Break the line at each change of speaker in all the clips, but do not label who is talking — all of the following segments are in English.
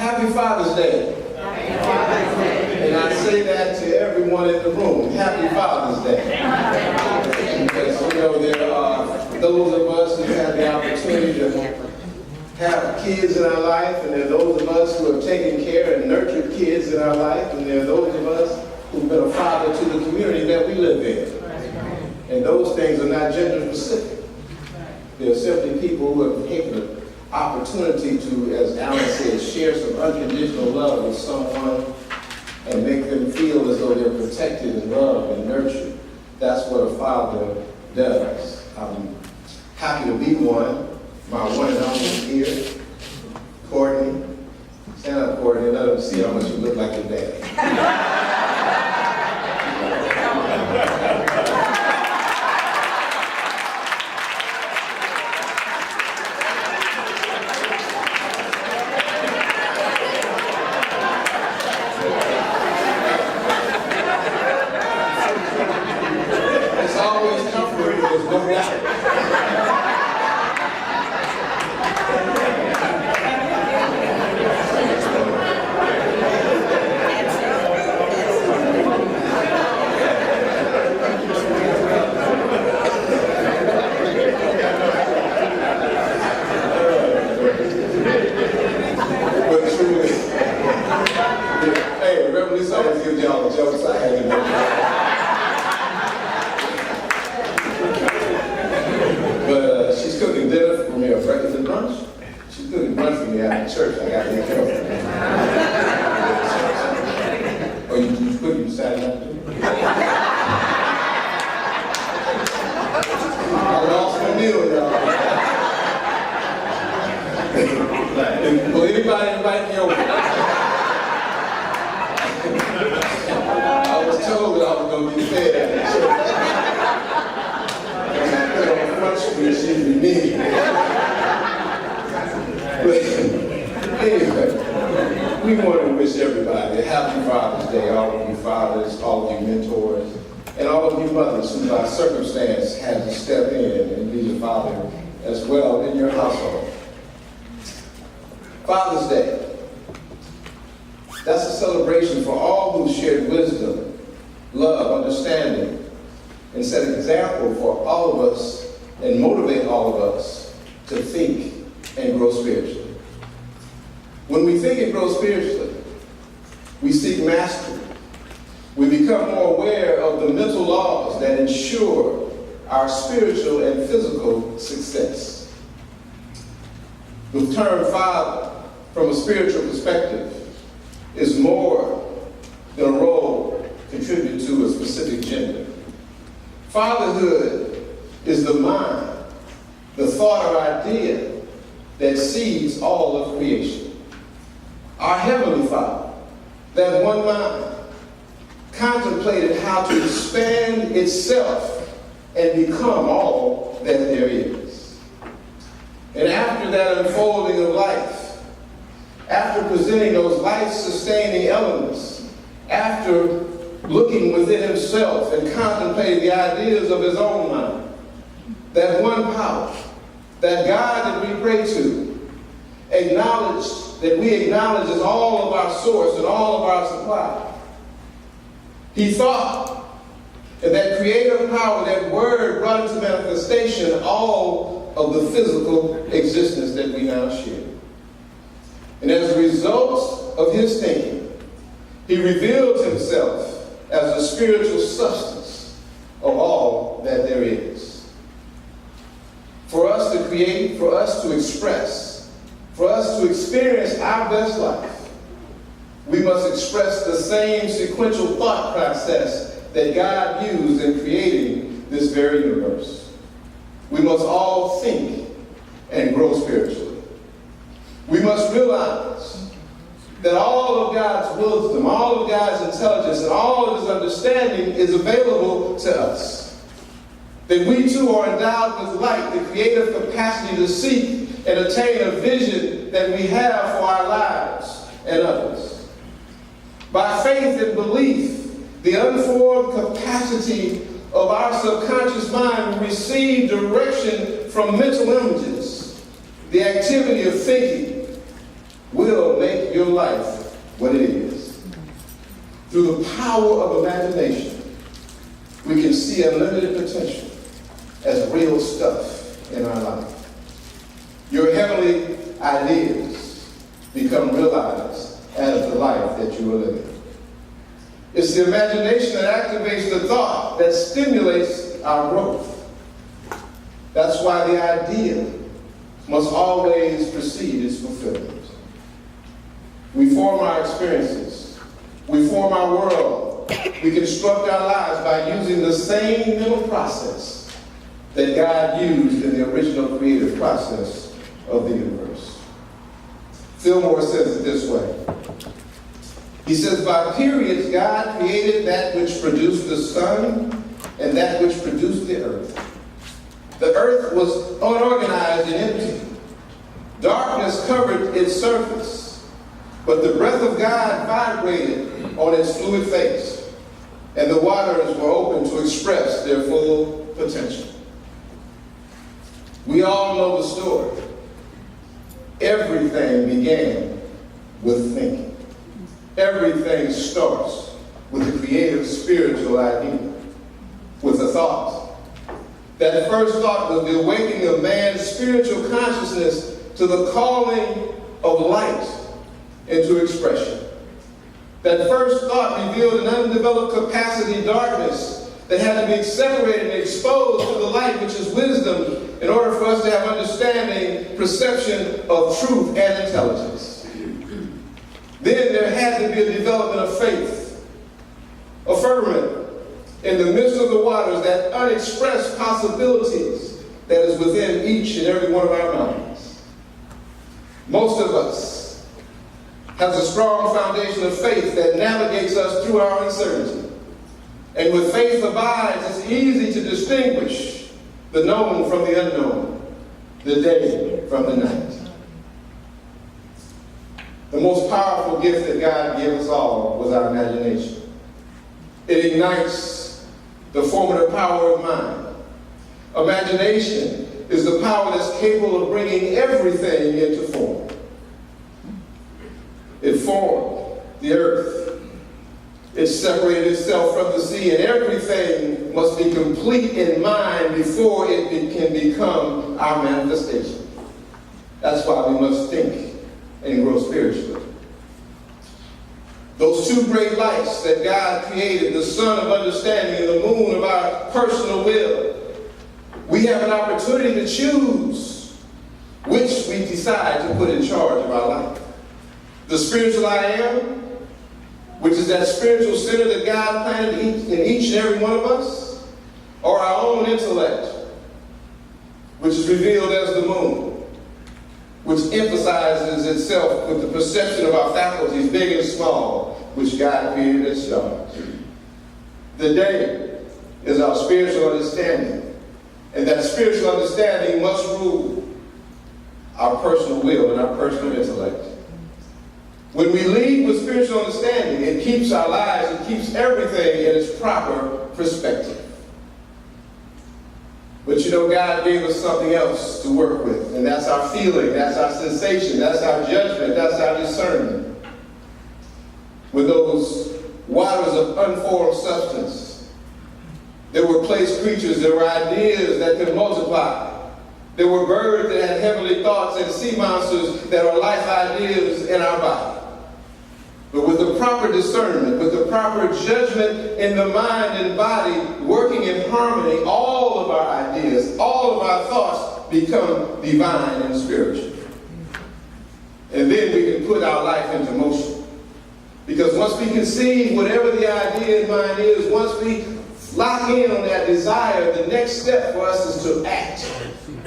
Happy Father's Day.
Happy Father's Day.
And I say that to everyone in the room. Happy Father's Day. Because you know there are those of us who have the opportunity to have kids in our life, and there are those of us who have taken care and nurtured kids in our life, and there are those of us who've been a father to the community that we live in. And those things are not gender specific. They're simply people who have taken the opportunity to, as Alan said, share some unconditional love with someone and make them feel as though they're protected and loved and nurtured. That's what a father does. I'm happy to be one. My one and only here, Courtney. Stand up, Courtney, and let them see how much you look like your dad. It's always comforting, there's no doubt. Hey, remember this always gives y'all the jokes I had in But she's cooking dinner for me, or breakfast and brunch. She's cooking brunch for me after church. I got to be careful. Oh, you cook, you decided not to? I lost my meal, y'all. Will anybody invite me over? I was told that I was going to be fed at church. When I put on Front Street, she'd be mean. But anyway, we want to wish everybody a happy Father's Day, all of you fathers, all of you mentors, and all of you mothers who by circumstance had to step in and be your father as well in your household. Father's Day. That's a celebration for all who shared wisdom, love, understanding, and set an example for all of us and motivate all of us to think and grow spiritually. When we think and grow spiritually, we seek mastery. We become more aware of the mental laws that ensure our spiritual and physical success. The term father, from a spiritual perspective, is more than a role contributed to a specific gender. Fatherhood is the mind, the thought or idea that seeds all of creation. Our Heavenly Father, that one mind, contemplated how to expand itself and become all that there is. And after that unfolding of life, after presenting those life-sustaining elements, after looking within himself and contemplating the ideas of his own mind, that one power, that God that we pray to, we acknowledge as all of our source and all of our supply. He thought, and that creative power, that word brought into manifestation all of the physical existence that we now share. And as a result of his thinking, he revealed himself as the spiritual substance of all that there is. For us to create, for us to express, for us to experience our best life, we must express the same sequential thought process that God used in creating this very universe. We must all think and grow spiritually. We must realize that all of God's wisdom, all of God's intelligence, and all of his understanding is available to us. That we too are endowed with light, the creative capacity to seek and attain a vision that we have for our lives and others. By faith and belief, the unformed capacity of our subconscious mind will receive direction from mental images. The activity of thinking will make your life what it is. Through the power of imagination, we can see unlimited potential as real stuff in our life. Your heavenly ideas become realized as the life that you are living. It's the imagination that activates the thought that stimulates our growth. That's why the idea must always precede its fulfillment. We form our experiences. We form our world. We construct our lives by using the same mental process that God used in the original creative process of the universe. Fillmore says it this way. He says, by periods, God created that which produced the sun and that which produced the earth. The earth was unorganized and empty. Darkness covered its surface, but the breath of God vibrated on its fluid face, and the waters were open to express their full potential. We all know the story. Everything began with thinking. Everything starts with a creative spiritual idea, with a thought. That first thought was the awakening of man's spiritual consciousness to the calling of light into expression. That first thought revealed an undeveloped capacity, darkness, that had to be separated and exposed to the light, which is wisdom, in order for us to have understanding, perception of truth and intelligence. Then there had to be a development of faith, a firmament in the midst of the waters, that unexpressed possibilities that is within each and every one of our minds. Most of us has a strong foundation of faith that navigates us through our uncertainty. And with faith abides, it's easy to distinguish the known from the unknown, the day from the night. The most powerful gift that God gave us all was our imagination. It ignites the formative power of mind. Imagination is the power that's capable of bringing everything into form. It formed the earth. It separated itself from the sea, and everything must be complete in mind before it can become our manifestation. That's why we must think and grow spiritually. Those two great lights that God created, the sun of understanding and the moon of our personal will, we have an opportunity to choose which we decide to put in charge of our life. The spiritual I am, which is that spiritual center that God planted in each and every one of us, or our own intellect, which is revealed as the moon, which emphasizes itself with the perception of our faculties, big and small, which God created as stars. The day is our spiritual understanding, and that spiritual understanding must rule our personal will and our personal intellect. When we lead with spiritual understanding, it keeps our lives, it keeps everything in its proper perspective. But you know, God gave us something else to work with, and that's our feeling, that's our sensation, that's our judgment, that's our discernment. With those waters of unformed substance, there were place creatures, there were ideas that could multiply. There were birds that had heavenly thoughts and sea monsters that are life ideas in our body. But with the proper discernment, with the proper judgment in the mind and body working in harmony, all of our ideas, all of our thoughts become divine and spiritual. And then we can put our life into motion. Because once we conceive whatever the idea in mind is, once we lock in on that desire, the next step for us is to act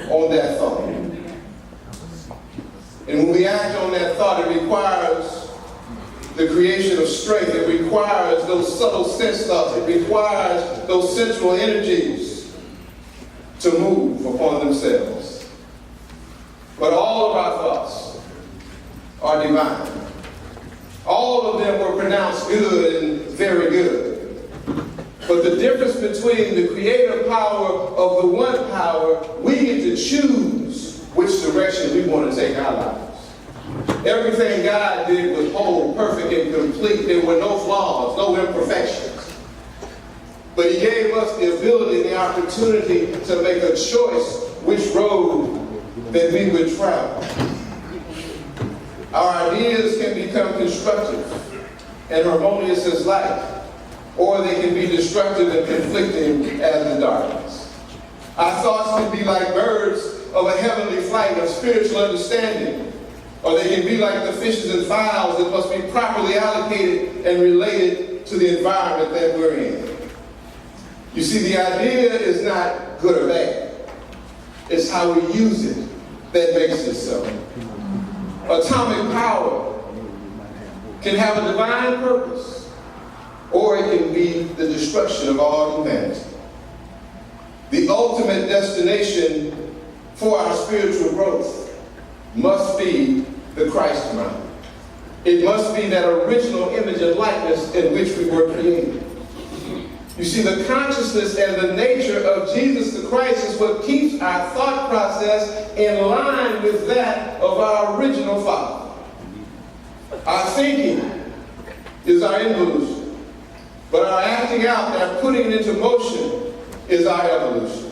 on that thought. And when we act on that thought, it requires the creation of strength. It requires those subtle sense thoughts. It requires those central energies to move upon themselves. But all of our thoughts are divine. All of them were pronounced good and very good. But the difference between the creative power of the one power, we get to choose which direction we want to take our lives. Everything God did was complete. There were no flaws, no imperfections. But he gave us the ability and the opportunity to make a choice which road that we would travel. Our ideas can become constructive and harmonious as light, or they can be destructive and conflicting as the darkness. Our thoughts can be like birds of a heavenly flight of spiritual understanding, or they can be like the fishes and fowls that must be properly allocated and related to the environment that we're in. You see, the idea is not good or bad. It's how we use it that makes it so. Atomic power can have a divine purpose, or it can be the destruction of all humanity. The ultimate destination for our spiritual growth must be the Christ mind. It must be that original image and likeness in which we were created. You see, the consciousness and the nature of Jesus the Christ is what keeps our thought process in line with that of our original Father. Our thinking is our involution, but our acting out and our putting it into motion is our evolution.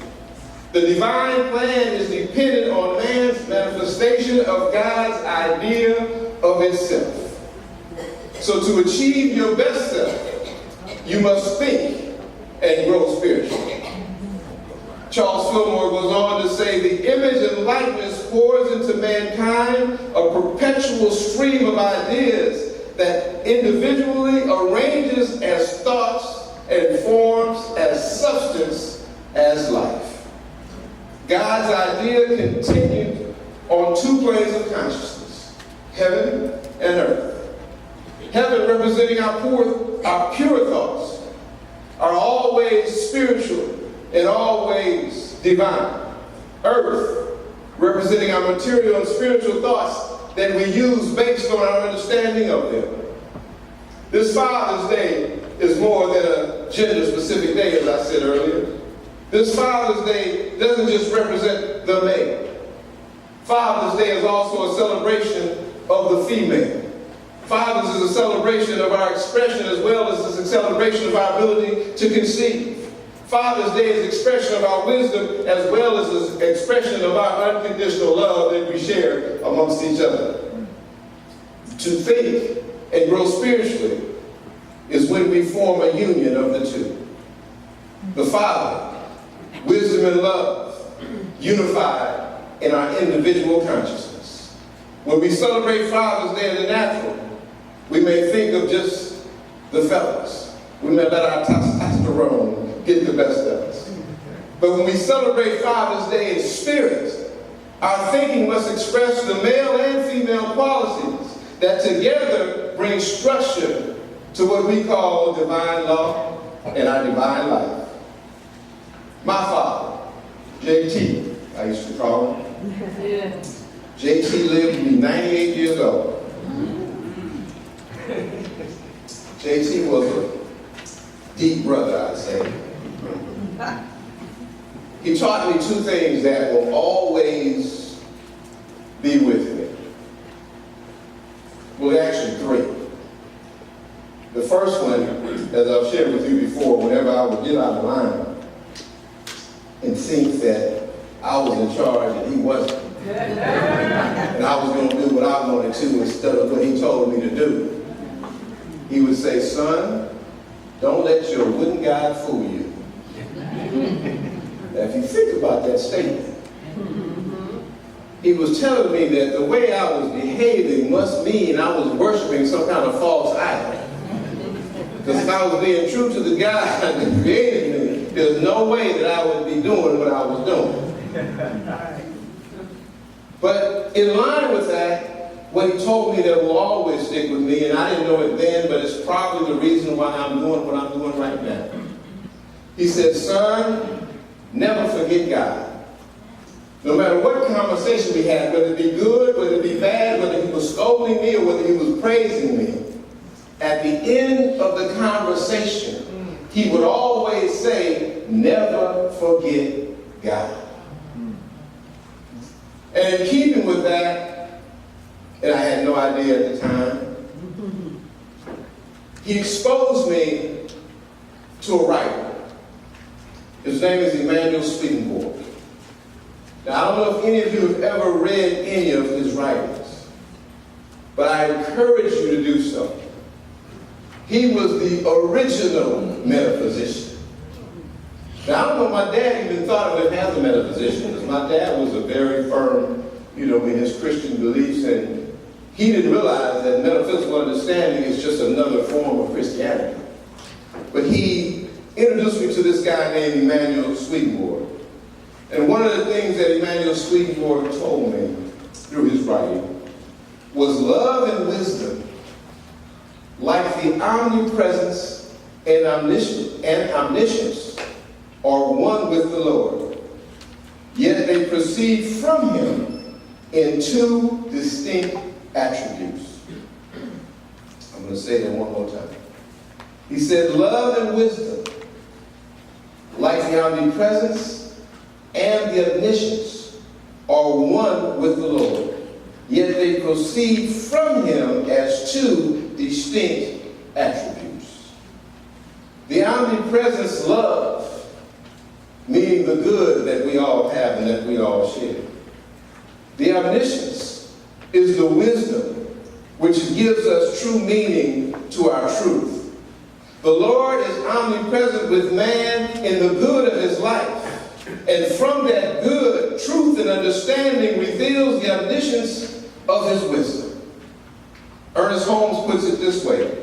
The divine plan is dependent on man's manifestation of God's idea of itself. So to achieve your best self, you must think and grow spiritually. Charles Fillmore goes on to say, the image and likeness pours into mankind a perpetual stream of ideas that individually arranges as thoughts and forms as substance as life. God's idea continued on two planes of consciousness, heaven and earth. Heaven representing our pure thoughts are always spiritual and always divine. Earth representing our material and spiritual thoughts that we use based on our understanding of them. This Father's Day is more than a gender-specific day, as I said earlier. This Father's Day doesn't just represent the male. Father's Day is also a celebration of the female. Father's is a celebration of our expression as well as a celebration of our ability to conceive. Father's Day is expression of our wisdom as well as an expression of our unconditional love that we share amongst each other. To think and grow spiritually is when we form a union of the two. The Father, wisdom and love, unified in our individual consciousness. When we celebrate Father's Day in the natural, we may think of just the fellas. We may let our testosterone get the best of us. But when we celebrate Father's Day in spirit, our thinking must express the male and female qualities that together bring structure to what we call divine law and our divine life. My father, JT, I used to call him. JT lived to be 98 years old. JT was a deep brother, I'd say. He taught me two things that will always be with me. Well, actually three. The first one, as I've shared with you before, whenever I would get out of line and think that I was in charge and he wasn't, and I was going to do what I wanted to instead of what he told me to do, he would say, son, don't let your wooden God fool you. Now, if you think about that statement, he was telling me that the way I was behaving must mean I was worshiping some kind of false idol. Because if I was being true to the God that created me, there's no way that I would be doing what I was doing. But in line with that, what he told me that will always stick with me, and I didn't know it then, but it's probably the reason why I'm doing what I'm doing right now. He said, son, never forget God. No matter what conversation we had, whether it be good, whether it be bad, whether he was scolding me or whether he was praising me, at the end of the conversation, he would always say, never forget God. And in keeping with that, and I had no idea at the time, he exposed me to a writer. His name is Emmanuel Swedenborg. Now, I don't know if any of you have ever read any of his writings, but I encourage you to do so. He was the original metaphysician. Now, I don't know if my dad even thought of him as a metaphysician, because my dad was a very firm, in his Christian beliefs, and he didn't realize that metaphysical understanding is just another form of Christianity. But he introduced me to this guy named Emmanuel Swedenborg. And one of the things that Emmanuel Swedenborg told me through his writing was love and wisdom, like the omnipresence and omniscience, are one with the Lord, yet they proceed from him in two distinct attributes. I'm going to say that one more time. He said, love and wisdom, like the omnipresence and the omniscience, are one with the Lord, yet they proceed from him as two distinct attributes. The omnipresence love, meaning the good that we all have and that we all share. The omniscience is the wisdom which gives us true meaning to our truth. The Lord is omnipresent with man in the good of his life. And from that good, truth and understanding reveals the omniscience of his wisdom. Ernest Holmes puts it this way.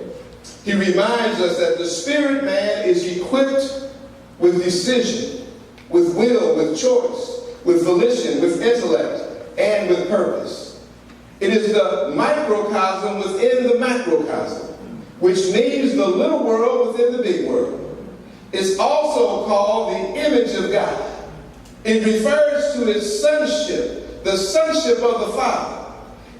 He reminds us that the spirit man is equipped with decision, with will, with choice, with volition, with intellect, and with purpose. It is the microcosm within the macrocosm, which means the little world within the big world. It's also called the image of God. It refers to his sonship, the sonship of the Father.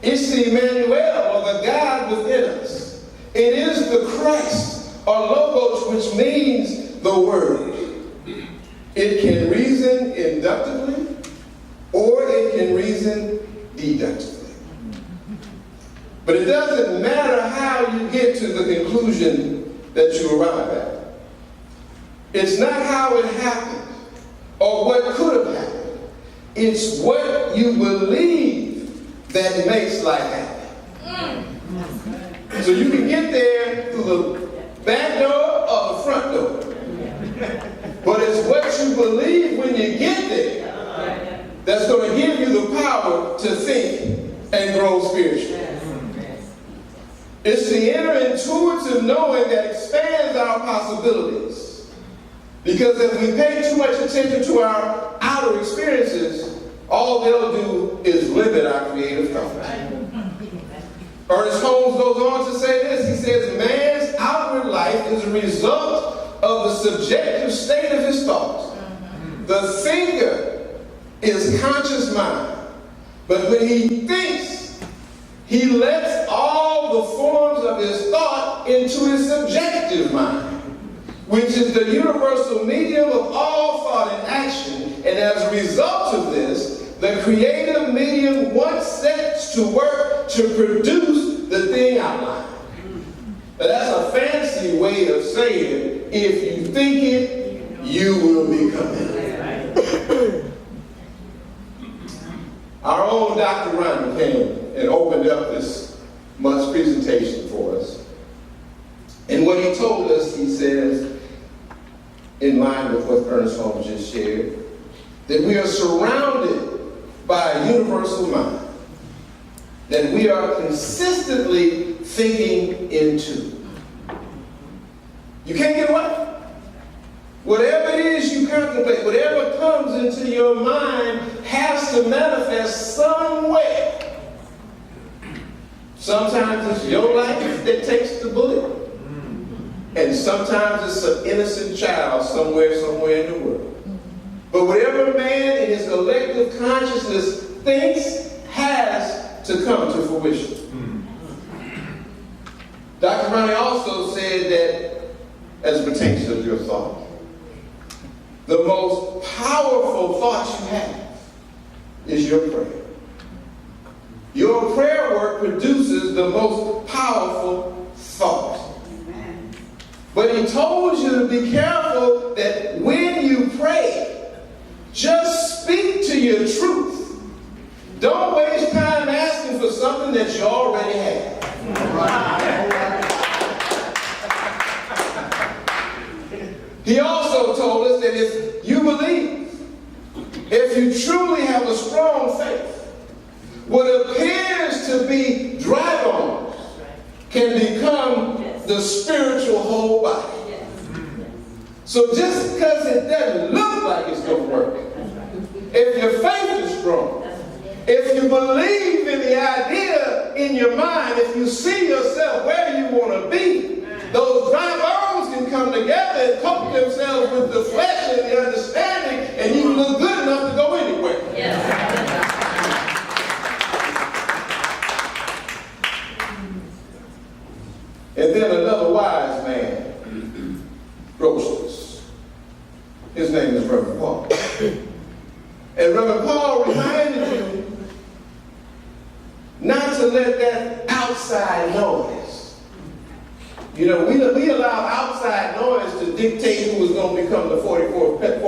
It's the Emmanuel, or the God within us. It is the Christ, or logos, which means the Word. It can reason inductively, or it can reason deductively. But it doesn't matter how you get to the conclusion that you arrive at. It's not how it happened or what could have happened. It's what you believe that makes life happen. So you can get there through the back door or the front door. But it's what you believe when you get there that's going to give you the power to think and grow spiritually. It's the inner intuitive knowing that expands our possibilities. Because if we pay too much attention to our outer experiences, all they'll do is limit our creative thought. Ernest Holmes goes on to say this. He says, man's outward life is a result of the subjective state of his thoughts. The thinker is conscious mind. But when he thinks, he lets all the forms of his thought into his subjective mind, which is the universal medium of all thought and action. And as a result of this, the creative medium once sets to work to produce the thing outlined. Now, that's a fancy way of saying, if you think it, you will become it. Our own Dr. Ryan came and opened up this month's presentation for us. And what he told us, he says, in line with what Ernest Holmes just shared, that we are surrounded by a universal mind that we are consistently thinking into. You can't get away. Whatever it is you contemplate, whatever comes into your mind has to manifest somewhere. Sometimes it's your life that takes the bullet. And sometimes it's an innocent child somewhere in the world. But whatever man in his collective consciousness thinks has to come to fruition. Dr. Ronnie also said that, as it pertains to your thought, the most powerful thought you have is your prayer. Your prayer work produces the most powerful thought. But he told you to be careful that when you pray, just speak to your truth. Don't waste time asking for something that you already have. He also told us that if you believe, if you truly have a strong faith, what appears to be dry bones can become the spiritual whole body. So just because it doesn't look like it's going to work, if your faith is strong, if you believe in the idea in your mind, if you see yourself where you want to be, those dry bones can come together and coat themselves with the flesh and the understanding, and you look good enough to go anywhere. And then another wise man wrote this. His name is Reverend Paul. And Reverend Paul reminded you not to let that outside noise. You know, we allow outside noise to dictate who is going to become the 45th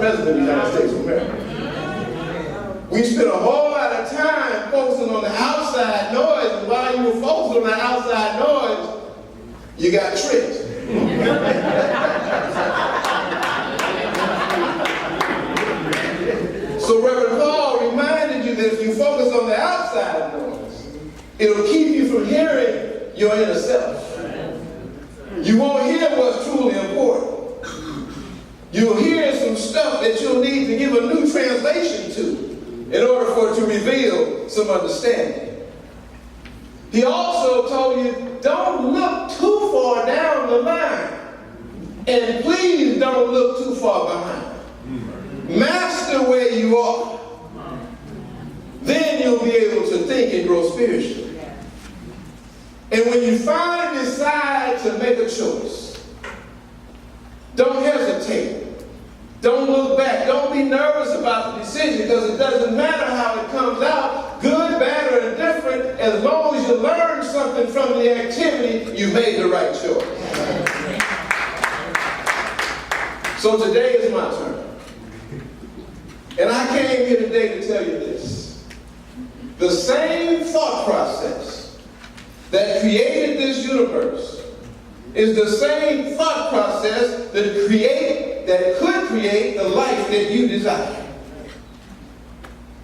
president of the United States of America. We spent a whole lot of time focusing on the outside noise, and while you were focused on the outside noise, you got tricked. So Reverend Paul reminded you that if you focus on the outside noise, it'll keep you from hearing your inner self. You won't hear what's truly important. You'll hear some stuff that you'll need to give a new translation to in order for it to reveal some understanding. He also told you, don't look too far down the line. And please don't look too far behind. Master where you are. Then you'll be able to think and grow spiritually. And when you finally decide to make a choice, don't hesitate. Don't look back. Don't be nervous about the decision, because it doesn't matter how it comes out, good, bad, or indifferent, as long as you learn something from the activity, you made the right choice. So today is my turn. And I came here today to tell you this. The same thought process that created this universe is the same thought process that could create the life that you desire.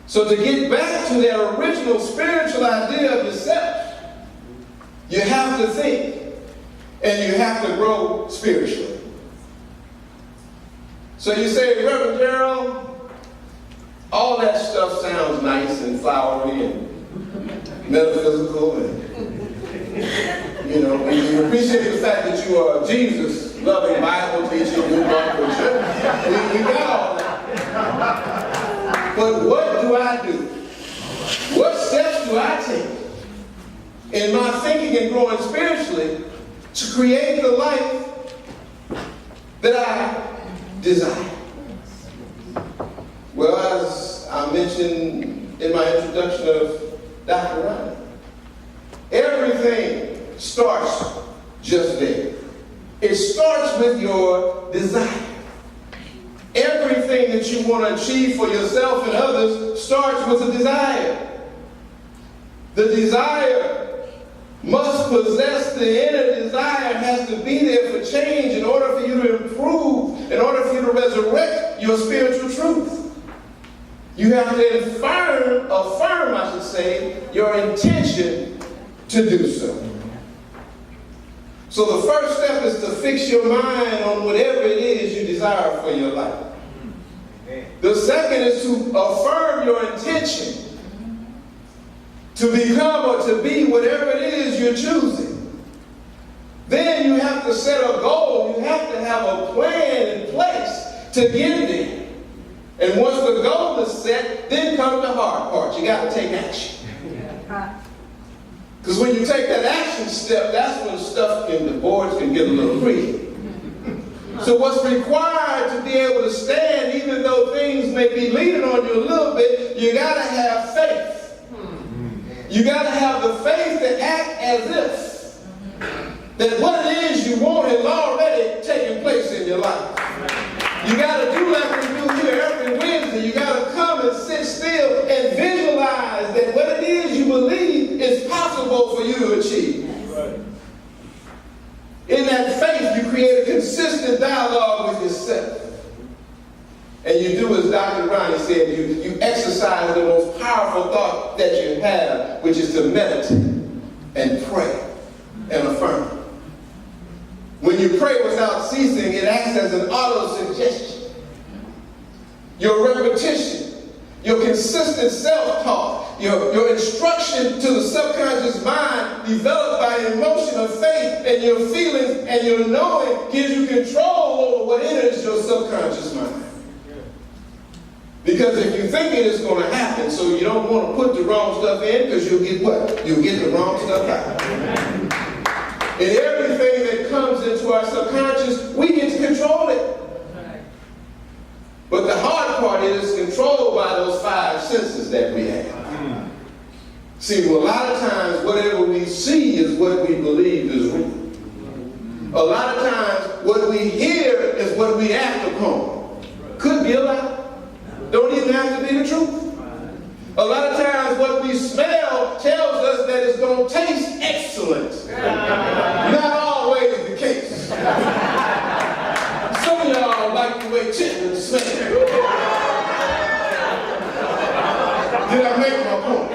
So to get back to that original spiritual idea of yourself, you have to think and you have to grow spiritually. So you say, Reverend Jerrold, all that stuff sounds nice and flowery and metaphysical, and you know, we appreciate the fact that you are Jesus loving, Bible teaching, new preacher. We got all that. But what do I do? What steps do I take in my thinking and growing spiritually to create the life that I desire? Well, as I mentioned in my introduction of Dr. Ryan, everything starts just there. It starts with your desire. Everything that you want to achieve for yourself and others starts with a desire. The desire must possess the inner desire, has to be there for change in order for you to improve, in order for you to resurrect your spiritual truth. You have to affirm, I should say, your intention to do so. So the first step is to fix your mind on whatever it is you desire for your life. The second is to affirm your intention to become or to be whatever it is you're choosing. Then you have to set a goal. You have to have a plan in place to get there. And once the goal is set, then comes the hard part. You got to take action. Because when you take that action step, that's when the boards can get a little free. So what's required to be able to stand, even though things may be leaning on you a little bit, you got to have faith. You got to have the faith to act as if that what it is you want has already you achieve. In that faith, you create a consistent dialogue with yourself. And you do as Dr. Ronnie said, you exercise the most powerful thought that you have, which is to meditate and pray and affirm. When you pray without ceasing, it acts as an auto-suggestion. Your repetition, your consistent self-talk, your instruction to the subconscious mind developed by an emotion of faith, and your feelings and your knowing gives you control over what enters your subconscious mind. Because if you think it is going to happen, so you don't want to put the wrong stuff in, because you'll get what? You'll get the wrong stuff out. And everything that comes into our subconscious, we get to control it. But the hard part is controlled by those 5 senses that we have. See, well, a lot of times, whatever we see is what we believe is real. A lot of times, what we hear is what we act upon. Could be a lie. Don't even have to be the truth. A lot of times what we smell tells us that it's going to taste excellent. Not always the case. Some of y'all like the way chicken smell. Did I make my point?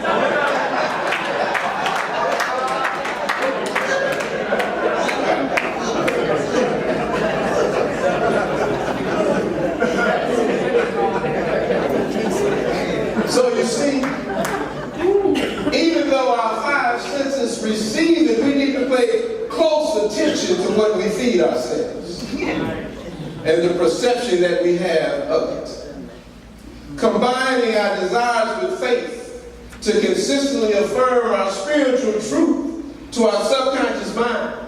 So you see, even though our 5 senses receive it, we need to pay close attention to what we feed ourselves and the perception that we have of it. Combining our desires with faith to consistently affirm our spiritual truth to our subconscious mind.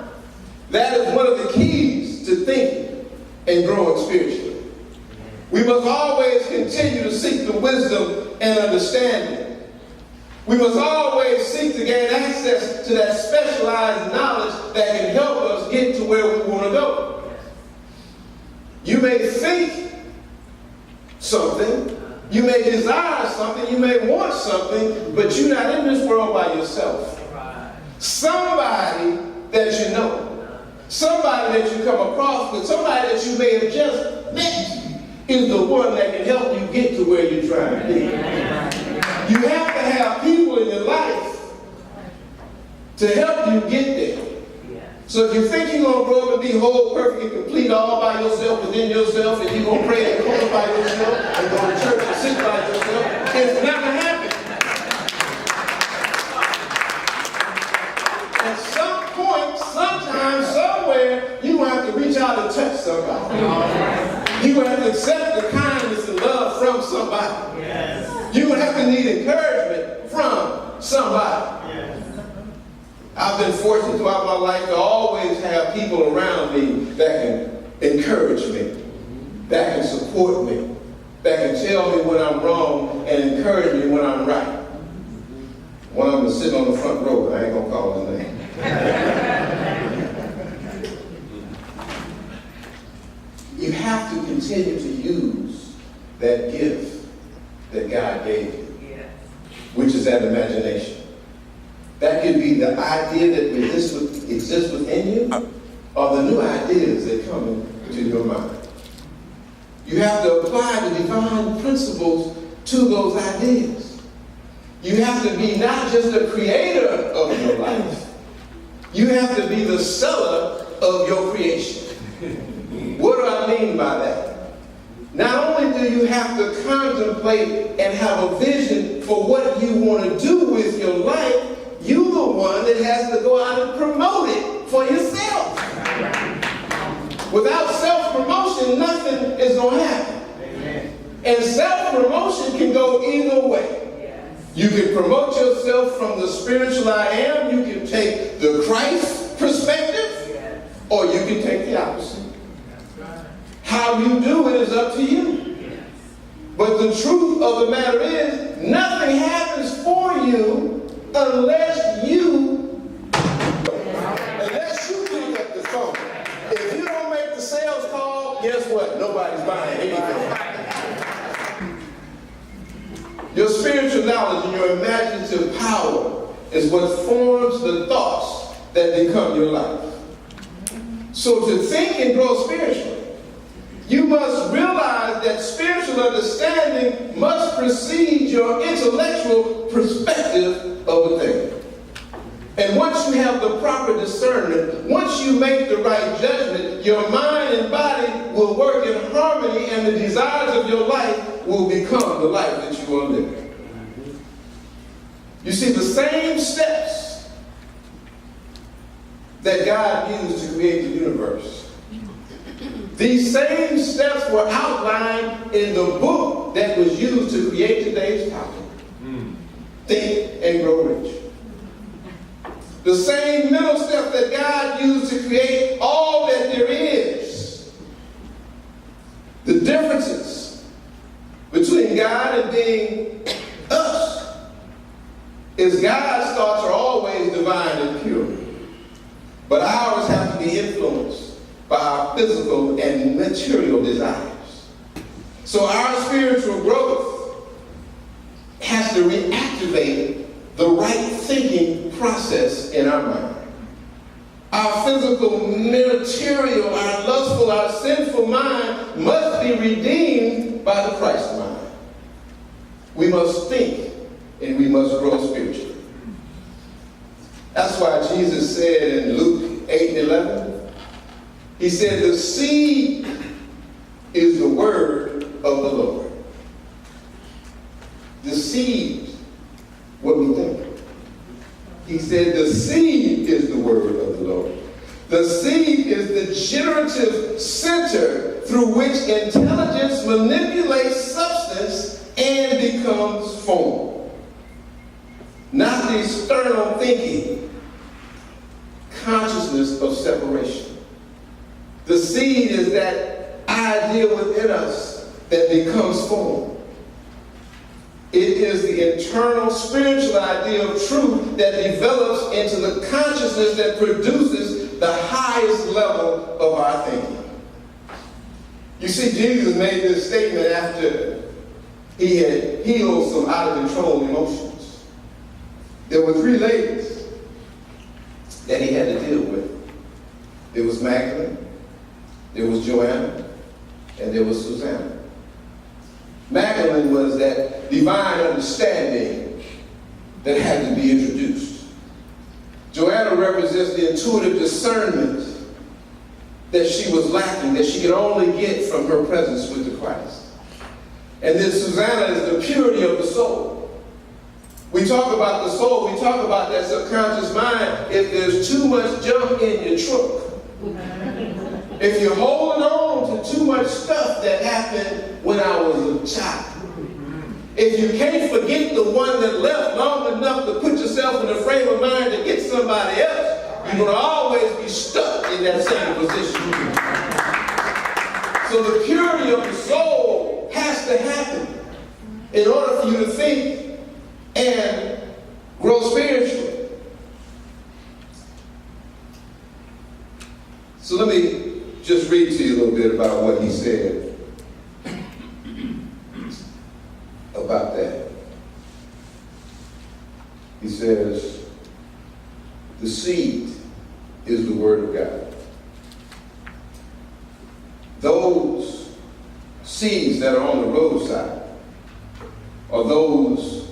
That is one of the keys to thinking and growing spiritually. We must always continue to seek the wisdom and understanding. We must always seek to gain access to that specialized knowledge that can help us get to where we want to go. You may think something, you may desire something, you may want something, but you're not in this world by yourself. Somebody that you know, somebody that you come across with, somebody that you may have just met is the one that can help you get to where you're trying to be. You have to have people in your life to help you get there. So if you think you're going to grow up and be whole, perfect, and complete all by yourself, within yourself, and you're going to pray and close by yourself, and go to church and sit by yourself, it's not going to happen. At some point, sometime, somewhere, you're going to have to reach out and touch somebody. You're going to have to accept the kindness and love from somebody. Yes. You're going to have to need encouragement from somebody. Yes. I've been fortunate throughout my life to always have people around me that can encourage me, that can support me, that can tell me when I'm wrong and encourage me when I'm right. One of them is sitting on the front row, but I ain't going to call his name. You have to continue to use that gift that God gave you, which is that imagination. That could be the idea that exists within you, or the new ideas that come into your mind. You have to apply the divine principles to those ideas. You have to be not just the creator of your life, you have to be the seller of your creation. What do I mean by that? Not only do you have to contemplate and have a vision for what you want to do with your life, you're the one that has to go out and promote it for yourself. Without self-promotion, nothing is going to happen. Amen. And self-promotion can go either way. Yes. You can promote yourself from the spiritual I am, you can take the Christ perspective, yes, or you can take the opposite. How you do it is up to you. Yes. But the truth of the matter is, nothing happens for you unless you pick up the phone. If you don't make the sales call, guess what? Nobody's buying anything. Your spiritual knowledge and your imaginative power is what forms the thoughts that become your life. So to think and grow spiritually, you must realize that spiritual understanding must precede your intellectual perspective of a thing. And once you have the proper discernment, once you make the right judgment, your mind and body will work in harmony, and the desires of your life will become the life that you are living. You see, the same steps that God used to create the universe, these same steps were outlined in the book that was used to create today's topic, Think and Grow Rich. The same mental steps that God used to create all that there is. The differences between God and being us is God's thoughts are always divine and pure, but ours have to be influenced by our physical and material desires. So our spiritual growth has to reactivate the right thinking process in our mind. Our physical, material, our lustful, our sinful mind must be redeemed by the Christ mind. We must think and we must grow spiritually. That's why Jesus said in Luke 8:11, he said, the seed is the word of the Lord. The seed, what we think. He said the seed is the word of the Lord. The seed is the generative center through which intelligence manipulates substance and becomes form. Not the external thinking, consciousness of separation. The seed is that idea within us that becomes form. It is the internal spiritual idea of truth that develops into the consciousness that produces the highest level of our thinking. You see, Jesus made this statement after he had healed some out-of-control emotions. There were 3 ladies that he had to deal with. There was Magdalene, there was Joanna, and there was Susanna. Magdalene was that divine understanding that had to be introduced. Joanna represents the intuitive discernment that she was lacking, that she could only get from her presence with the Christ. And then Susanna is the purity of the soul. We talk about the soul, we talk about that subconscious mind. If there's too much junk in your trunk, if you're holding on to too much stuff that happened when I was a child, if you can't forget the one that left long enough to put yourself in a frame of mind to get somebody else, you're going to always be stuck in that same position. So the purity of the soul has to happen in order for you to think and grow spiritually. So let me just read to you a little bit about what he said about that. He says, the seed is the word of God. Those seeds that are on the roadside are those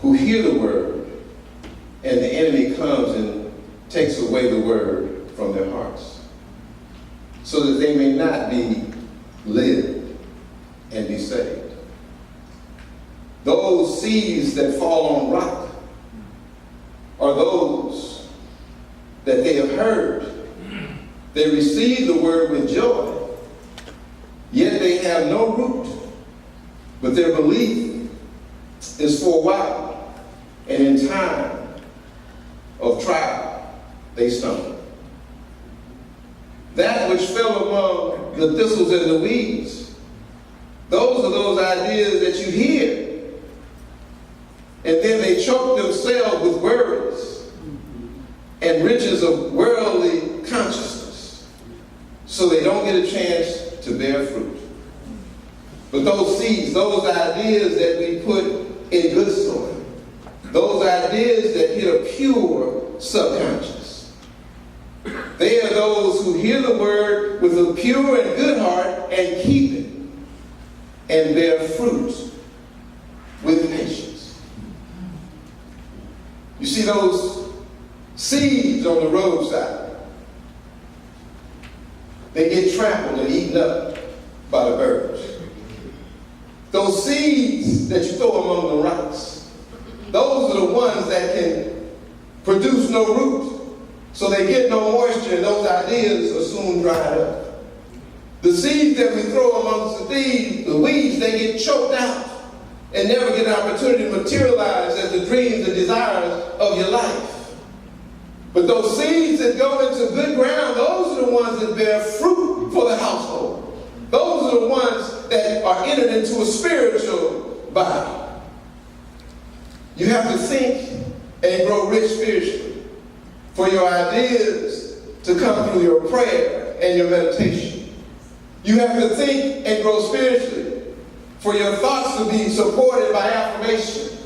who hear the word, and the enemy comes and takes away the word from their hearts, so that they may not be lived and be saved. Those seeds that fall on rock are those that they have heard. They receive the word with joy, yet they have no root, but their belief is for a while, and in time of trial, they stumble. That which fell among the thistles and the weeds, those are those ideas that you hear, and then they choke themselves with words and riches of worldly consciousness, so they don't get a chance to bear fruit. But those seeds, those ideas that we put in good soil, those those ideas that hit a pure subconscious. They are those who hear the word with a pure and good heart and keep it and bear fruit with patience. You see those seeds on the roadside? They get trampled and eaten up by the birds. Those seeds that you throw among the rocks, those are the ones that can produce no root. So they get no moisture and those ideas are soon dried up. The seeds that we throw amongst the weeds, they get choked out and never get an opportunity to materialize as the dreams and desires of your life. But those seeds that go into good ground, those are the ones that bear fruit for the household. Those are the ones that are entered into a spiritual body. You have to think and grow rich spiritually for your ideas to come through your prayer and your meditation. You have to think and grow spiritually for your thoughts to be supported by affirmation.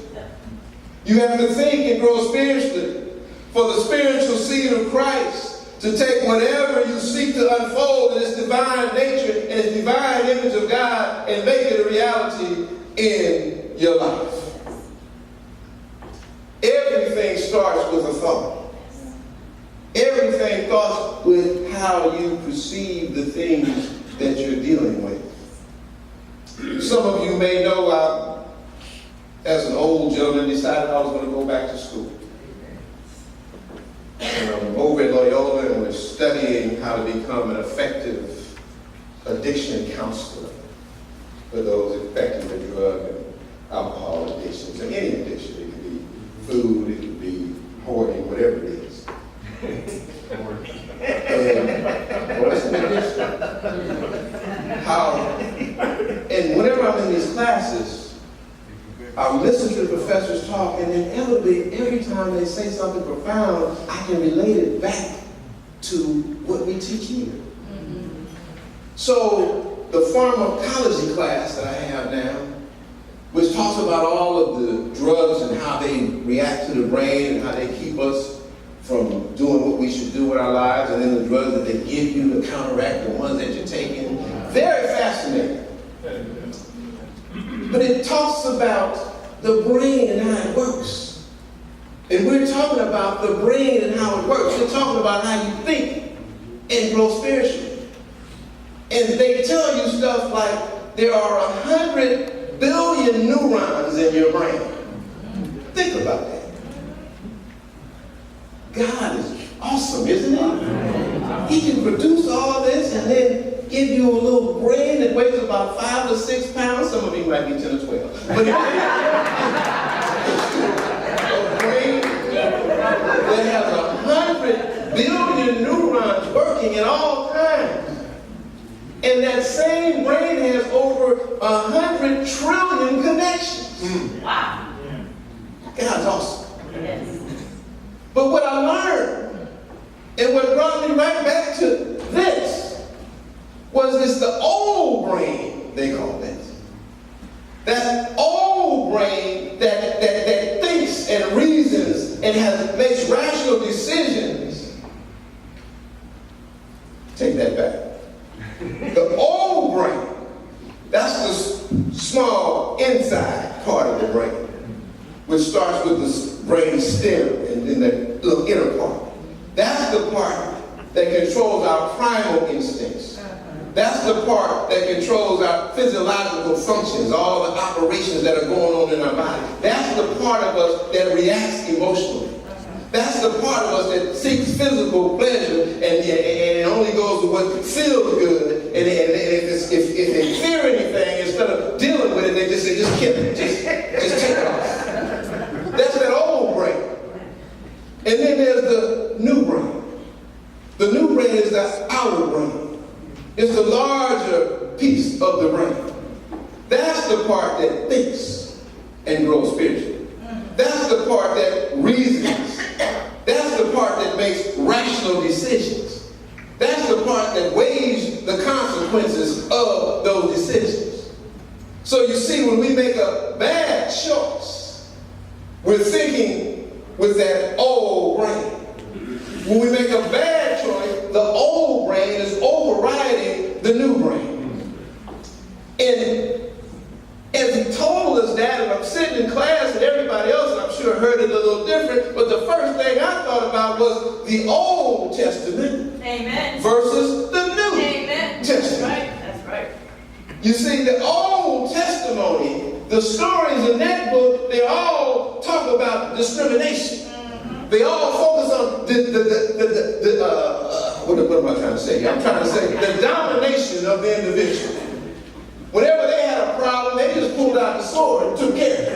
You have to think and grow spiritually for the spiritual seed of Christ to take whatever you seek to unfold in its divine nature and its divine image of God and make it a reality in your life. Everything starts with a thought. Everything starts with how you perceive the things that you're dealing with. Some of you may know I, as an old gentleman, decided I was going to go back to school. I'm over at Loyola and we're studying how to become an effective addiction counselor for those affected with drug and alcohol addictions, and any addiction. It could be food, it could be hoarding, whatever it is. What's an addiction? And whenever I'm in these classes, I listen to the professors talk, and inevitably, every time they say something profound, I can relate it back to what we teach here. Mm-hmm. So the pharmacology class that I have now, which talks about all of the drugs and how they react to the brain and how they keep us from doing what we should do with our lives, and then the drugs that they give you to counteract the ones that you're taking. Very fascinating. But it talks about the brain and how it works. And we're talking about the brain and how it works. We're talking about how you think and grow spiritually. And they tell you stuff like there are 100 billion neurons in your brain. Think about that. God is awesome, isn't he? He can produce all this and then give you a little brain that weighs about 5 or 6 pounds. Some of you might be 10 or 12. But a brain that has 100 billion neurons working at all times. And that same brain has over 100 trillion connections. Wow. God's awesome. Yes. But what I learned, and what brought me right back to this, was this the old brain, they call it. That old brain that thinks and reasons and makes rational decisions. Take that back. The old brain, that's the small inside part of the brain, which starts with the brain stem and then the little inner part. That's the part that controls our primal instincts. That's the part that controls our physiological functions, all the operations that are going on in our body. That's the part of us that reacts emotionally. That's the part of us that seeks physical pleasure and it only goes to what feels good. And if they fear anything, instead of dealing with it, they just say, just kill it. Just take it off. That's that old brain. And then there's the new brain. The new brain is that outer brain. It's the larger piece of the brain. That's the part that thinks and grows spiritually. That's the part that reasons. That's the part that makes rational decisions. That's the part that weighs the consequences of those decisions. So you see, when we make a bad choice, We're thinking with that old brain. When we make a bad choice, the old brain is overriding the new brain. And as he told us that, and I'm sitting in class and everybody else, and I'm sure heard it a little different, but the first thing I thought about was the Old Testament versus the New Testament.
That's right.
You see, the Old Testimony, the stories in that book, they all talk about discrimination. They all focus on what am I trying to say? I'm trying to say the domination of the individual. Whenever they had a problem, they just pulled out the sword and took care of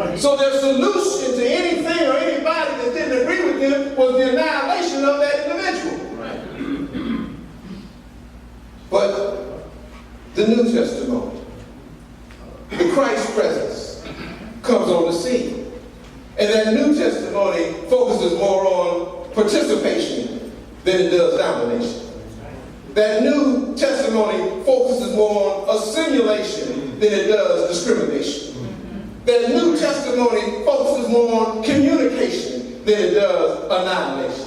it. So their solution to anything or anybody that didn't agree with them was the annihilation of that individual. But the New Testimony, the Christ presence, comes on the scene. And that New Testimony focuses more on participation than it does domination. That New Testimony focuses more on assimilation than it does discrimination. That New Testimony focuses more on communication than it does annihilation.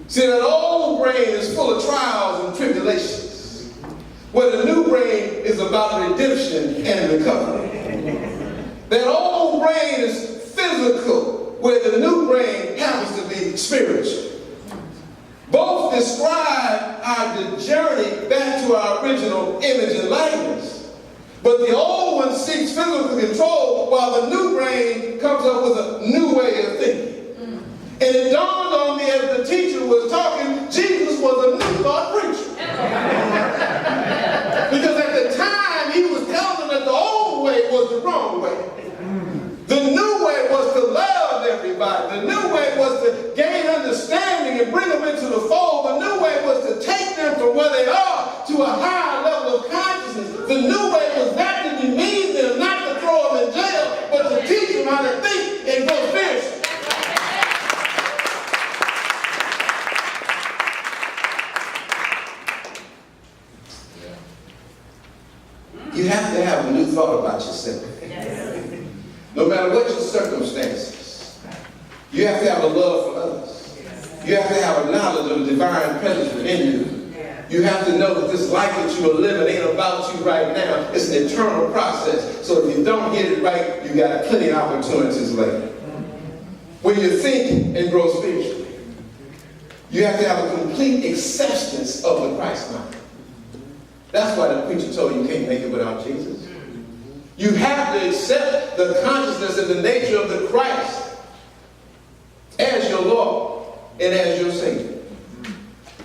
See, that old brain is full of trials and tribulations, where the new brain is about redemption and recovery. That old brain is physical, where the new brain happens to be spiritual. Both describe our journey back to our original image and likeness. But the old one seeks physical control, while the new brain comes up with a new way of thinking. And it dawned on me as the teacher was talking, Jesus was a new thought preacher. Because at the time, he was telling them that the old way was the wrong way. The new way was to love everybody. The new way was to gain understanding and bring them into the fold. The new way was to take them from where they are to a higher level of consciousness. The new way was not to demean them, not to throw them in jail, but to teach them how to think and go spiritual. You have to have a new thought about yourself. No matter what your circumstances, you have to have a love for others. You have to have a knowledge of the divine presence within you. You have to know that this life that you are living ain't about you right now. It's an eternal process. So if you don't get it right, you got plenty of opportunities later. When you think and grow spiritually, you have to have a complete acceptance of the Christ mind. That's why the preacher told you can't make it without Jesus. You have to accept the consciousness and the nature of the Christ as your Lord and as your Savior.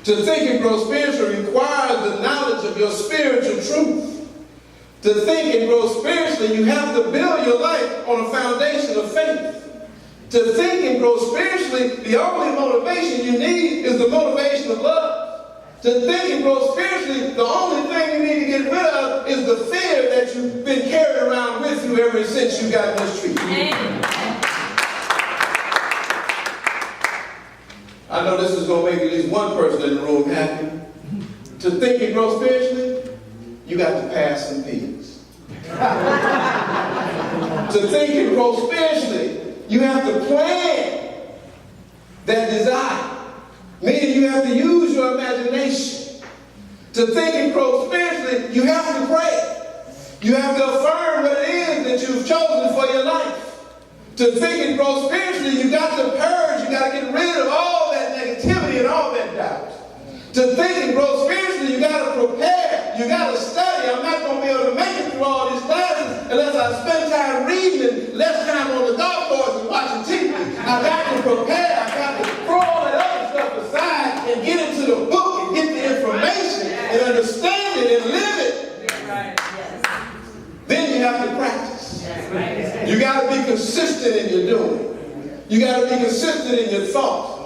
To think and grow spiritually requires the knowledge of your spiritual truth. To think and grow spiritually, you have to build your life on a foundation of faith. To think and grow spiritually, the only motivation you need is the motivation of love. To think and grow spiritually, the only thing you need to get rid of is the fear that you've been carrying around with you ever since you got mistreated. I know this is going to make at least one person in the room happy. To think and grow spiritually, you got to pass some peas. To think and grow spiritually, you have to plan that desire. Meaning you have to use your imagination. To think and grow spiritually, you have to pray. You have to affirm what it is that you've chosen for your life. To think and grow spiritually, you got to purge, you got to get rid of all that negativity and all that doubt. To think and grow spiritually, you got to prepare, you got to study. I'm not going to be able to make it through all these classes unless I spend time reading and less time on the golf course and watching TV. I got to prepare, I got to throw all that other stuff aside and get into the book and get the information and understand it and live it. Then you have to practice. You got to be consistent in your doing. You got to be consistent in your thoughts.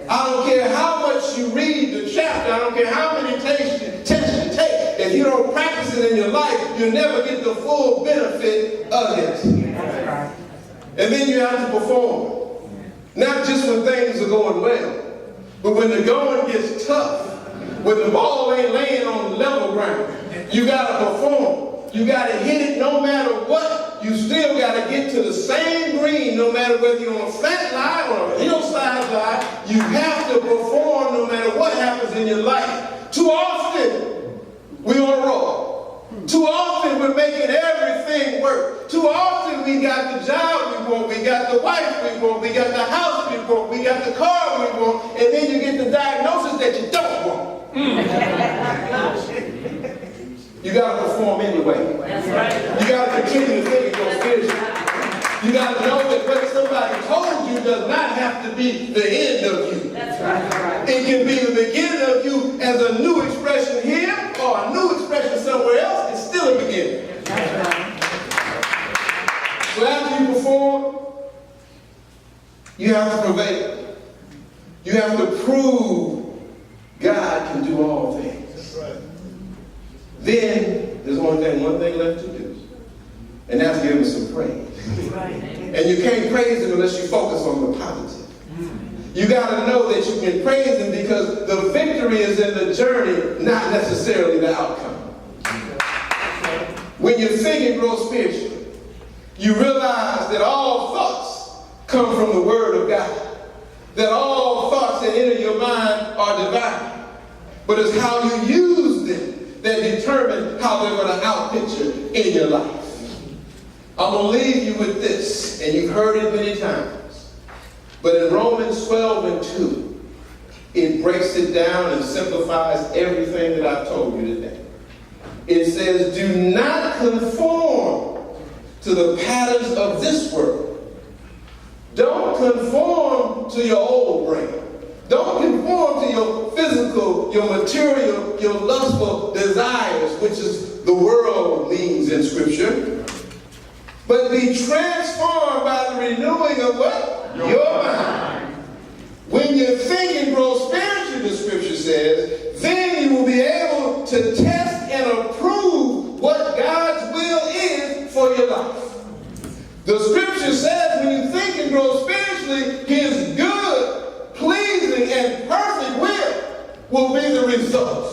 I don't care how much you read the chapter. I don't care how many tests you take. If you don't practice it in your life, you'll never get the full benefit of it. And then you have to perform. Not just when things are going well, but when the going gets tough, when the ball ain't laying on level ground, you got to perform. You got to hit it no matter what. You still got to get to the same green no matter whether you're on a flat lie or a hillside lie. You have to perform no matter what happens in your life. Too often, we're on a roll. Too often, we're making everything work. Too often, we got the job we want, we got the wife we want, we got the house we want, we got the car we want, and then you get the diagnosis that you don't want. You got to perform anyway.
That's right.
You got to continue to think and go spiritual. You got to know that what somebody told you does not have to be the end of you.
That's right.
It can be the beginning of you as a new expression here or a new expression somewhere else. It's still a beginning.
That's right.
So after you perform, you have to prevail. You have to prove God can do all things. That's right. Then there's one thing left to do, and that's give him some praise.
Right.
And you can't praise him unless you focus on the positive. You got to know that you can praise him because the victory is in the journey, not necessarily the outcome. When you think and grow spiritually, you realize that all thoughts come from the Word of God. That all thoughts that enter your mind are divine. But it's how you use them that determine how they're going to outpicture in your life. I'm going to leave you with this, and you've heard it many times. But in Romans 12:2, it breaks it down and simplifies everything that I've told you today. It says, do not conform to the patterns of this world. Don't conform to your old brain. Don't conform to your physical, your material, your lustful desires, which is the world means in Scripture. But be transformed by the renewing of what? Your mind. When you think and grow spiritually, the Scripture says, then you will be able to test and approve what God's will is for your life. The Scripture says when you think and grow spiritually, His good, pleasing, and perfect will be the result.